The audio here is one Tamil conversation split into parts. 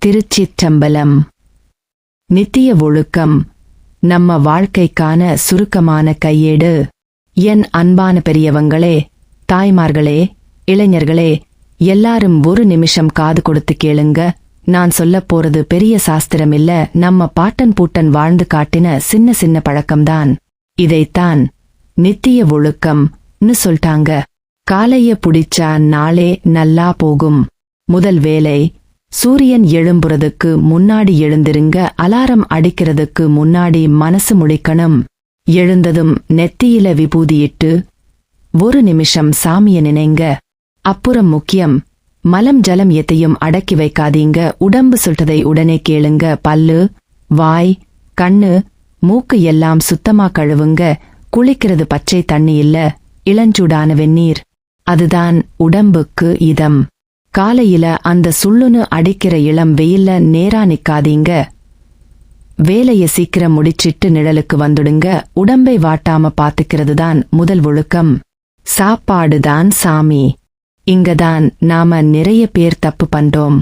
திருச்சிற்றம்பலம். நித்திய ஒழுக்கம் நம்ம வாழ்க்கைக்கான சுருக்கமான கையேடு. என் அன்பான பெரியவங்களே, தாய்மார்களே, இளைஞர்களே, எல்லாரும் ஒரு நிமிஷம் காது கொடுத்து கேளுங்க. நான் சொல்லப் போறது பெரிய சாஸ்திரம் இல்ல, நம்ம பாட்டன் பூட்டன் வாழ்ந்து காட்டின சின்ன சின்ன பழக்கம்தான். இதைத்தான் நித்திய ஒழுக்கம்னு சொல்லிட்டாங்க. காலைய புடிச்சா நாளே நல்லா போகும். முதல் வேலை, சூரியன் எழும்புறதுக்கு முன்னாடி எழுந்திருங்க. அலாரம் அடிக்கிறதுக்கு முன்னாடி மனசு முழிக்கணும். எழுந்ததும் நெத்தியில விபூதியிட்டு ஒரு நிமிஷம் சாமிய நினைங்க. அப்புறம் முக்கியம், மலம் ஜலம் எத்தையும் அடக்கி வைக்காதீங்க. உடம்பு சொல்றதை உடனே கேளுங்க. பல்லு, வாய், கண்ணு, மூக்கு எல்லாம் சுத்தமா கழுவுங்க. குளிக்கிறது பச்சை தண்ணி இல்ல, இளஞ்சூடான வெந்நீர். அதுதான் உடம்புக்கு இதம். காலையில அந்த சுள்ளுன்னு அடிக்கிற இளம் வெயில்ல நேரா நிக்காதீங்க. வேலைய சீக்கிரம் முடிச்சிட்டு நிழலுக்கு வந்துடுங்க. உடம்பை வாட்டாம பாத்துக்கிறது தான் முதல் ஒழுக்கம். சாப்பாடுதான் சாமி. இங்கதான் நாம நிறைய பேர் தப்பு பண்றோம்.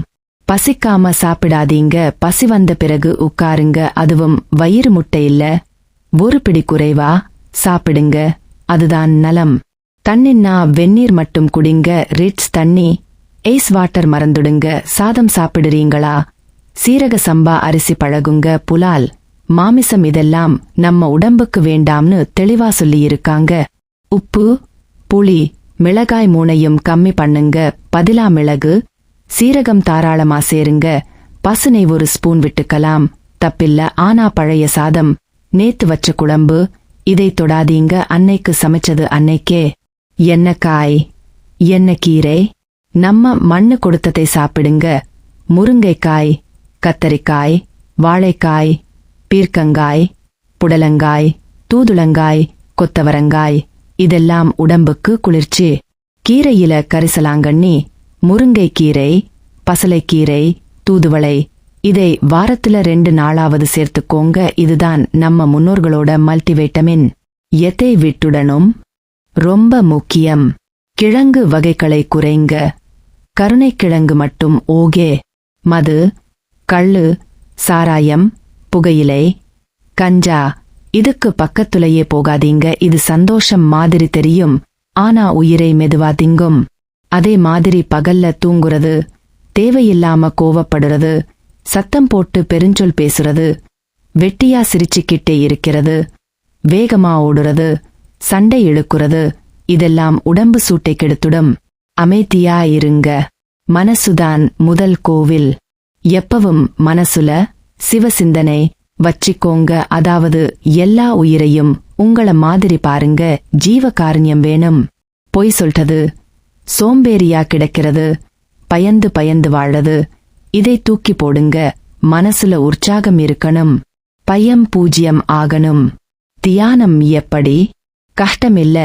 பசிக்காம சாப்பிடாதீங்க. பசி வந்த பிறகு உட்காருங்க. அதுவும் வயிறு முட்டை இல்ல, ஒரு பிடி குறைவா சாப்பிடுங்க. அதுதான் நலம். தண்ணின்னா வெந்நீர் மட்டும் குடிங்க. ரிட்ஸ் தண்ணி, ஐஸ் வாட்டர் மறந்துடுங்க. சாதம் சாப்பிடுறீங்களா? சீரக சம்பா அரிசி பழகுங்க. புலால், மாமிசம் இதெல்லாம் நம்ம உடம்புக்கு வேண்டாம்னு தெளிவா சொல்லியிருக்காங்க. உப்பு, புளி, மிளகாய் மூணையும் கம்மி பண்ணுங்க. பதிலா மிளகு, சீரகம் தாராளமா சேருங்க. பசுனை ஒரு ஸ்பூன் விட்டுக்கலாம், தப்பில்ல. ஆனா பழைய சாதம், நேத்து வச்ச குழம்பு, இதை தொடாதீங்க. அன்னைக்கு சமைச்சது அன்னைக்கே. எண்ணெய்க்காய், எண்ணெய்க்கீரை, நம்ம மண்ணு கொடுத்ததை சாப்பிடுங்க. முருங்கைக்காய், கத்தரிக்காய், வாழைக்காய், பீர்க்கங்காய், புடலங்காய், தூதுளங்காய், கொத்தவரங்காய், இதெல்லாம் உடம்புக்கு குளிர்ச்சி. கீரையில கரிசலாங்கண்ணி, முருங்கைக்கீரை, பசலைக்கீரை, தூதுவளை, இதை வாரத்துல 2 நாளாவது சேர்த்துக்கோங்க. இதுதான் நம்ம முன்னோர்களோட மல்டிவைட்டமின். எதை விட்டுடணும்? ரொம்ப முக்கியம், கிழங்கு வகைகளை குறைங்க. கருணைக்கிழங்கு மட்டும் ஓகே. மது, கள்ளு, சாராயம், புகையிலை, கஞ்சா, இதுக்கு பக்கத்துலயே போகாதீங்க. இது சந்தோஷம் மாதிரி தெரியும், ஆனா உயிரை மெதுவா திங்கும். அதே மாதிரி பகல்ல தூங்குறது, தேவையில்லாம கோவப்படுறது, சத்தம் போட்டு பெருஞ்சொல் பேசுறது, வெட்டியா சிரிச்சுக்கிட்டே இருக்கிறது, வேகமா ஓடுறது, சண்டை இழுக்கிறது, இதெல்லாம் உடம்பு சூட்டை கெடுத்துடும். அமைதியா இருங்க. மனசுதான் முதல் கோவில். எப்பவும் மனசுல சிவசிந்தனை வச்சிக்கோங்க. அதாவது எல்லா உயிரையும் உங்கள மாதிரி பாருங்க. ஜீவகாருண்யம் வேணும். பொய் சொல்றது, சோம்பேறியா கிடக்கிறது, பயந்து பயந்து வாழறது, இதை தூக்கி போடுங்க. மனசுல உற்சாகம் இருக்கணும். பயம் பூஜ்யம் ஆகணும். தியானம் எப்படி? கஷ்டமில்ல.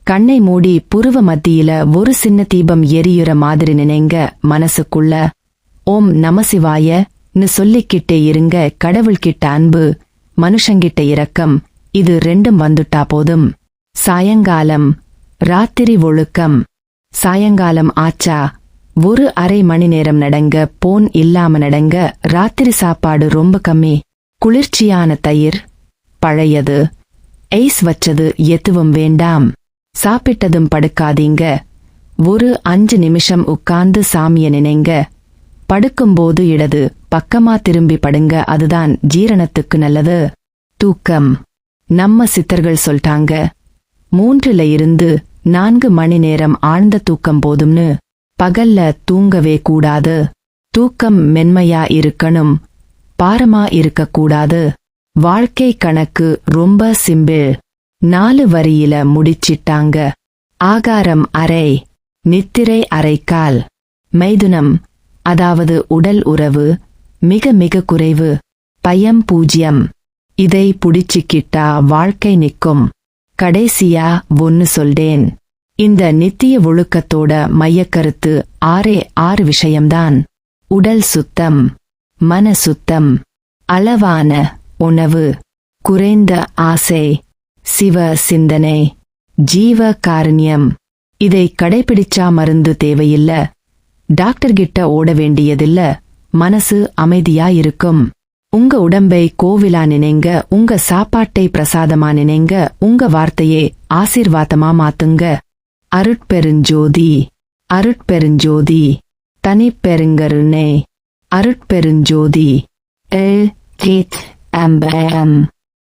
கண்ணை மூடி புருவ மத்தியில ஒரு சின்ன தீபம் எரியுற மாதிரி நினைங்க. மனசுக்குள்ள ஓம் நமசிவாயன்னு சொல்லிக்கிட்டே இருங்க. கடவுள்கிட்ட அன்பு, மனுஷங்கிட்ட இரக்கம், இது 2 வந்துட்டா போதும். சாயங்காலம், ராத்திரி ஒழுக்கம். சாயங்காலம் ஆச்சா ஒரு அரை மணி நேரம் நடங்க. போன் இல்லாம நடங்க. ராத்திரி சாப்பாடு ரொம்ப கம்மி. குளிர்ச்சியான தயிர், பழையது, ஐஸ் வச்சது எதுவும் வேண்டாம். சாப்பிட்டதும் படுக்காதீங்க. ஒரு 5 நிமிஷம் உட்கார்ந்து சாமிய நினைங்க. படுக்கும்போது இடது பக்கமா திரும்பி படுங்க. அதுதான் ஜீரணத்துக்கு நல்லது. தூக்கம், நம்ம சித்தர்கள் சொல்லிட்டாங்க, 3 இருந்து 4 மணி நேரம் ஆழ்ந்த தூக்கம் போதும்னு. பகல்ல தூங்கவே கூடாது. தூக்கம் மென்மையா இருக்கணும், பாரமா இருக்கக்கூடாது. வாழ்க்கை கணக்கு ரொம்ப சிம்பிள். 4 வரியில முடிச்சிட்டாங்க. ஆகாரம் அரை, நித்திரை அரைக்கால். மைதுனம், அதாவது உடல் உறவு, மிக மிக குறைவு. பயம் பூஜ்யம். இதை புடிச்சிக்கிட்டா வாழ்க்கை நிக்கும். கடைசியா ஒன்னு சொல்றேன். இந்த நித்திய ஒழுக்கத்தோட மையக்கருத்து 6 விஷயம்தான். உடல் சுத்தம், மன சுத்தம், அளவான உணவு, குறைந்த ஆசை, சிவ சிந்தனை, ஜீவ காருண்யம். இதை கடைபிடிச்சா மருந்து தேவையில்ல, டாக்டர் கிட்ட ஓட வேண்டியதில்ல, மனசு அமைதியா இருக்கும். உங்க உடம்பை கோவிலா நினைங்க, உங்க சாப்பாட்டை பிரசாதமா நினைங்க, உங்க வார்த்தையே ஆசீர்வாதமா மாத்துங்க. அருட்பெருஞ்சோதி, அருட்பெருஞ்சோதி, தனிப்பெருங்கருணை, அருட்பெருஞ்சோதி.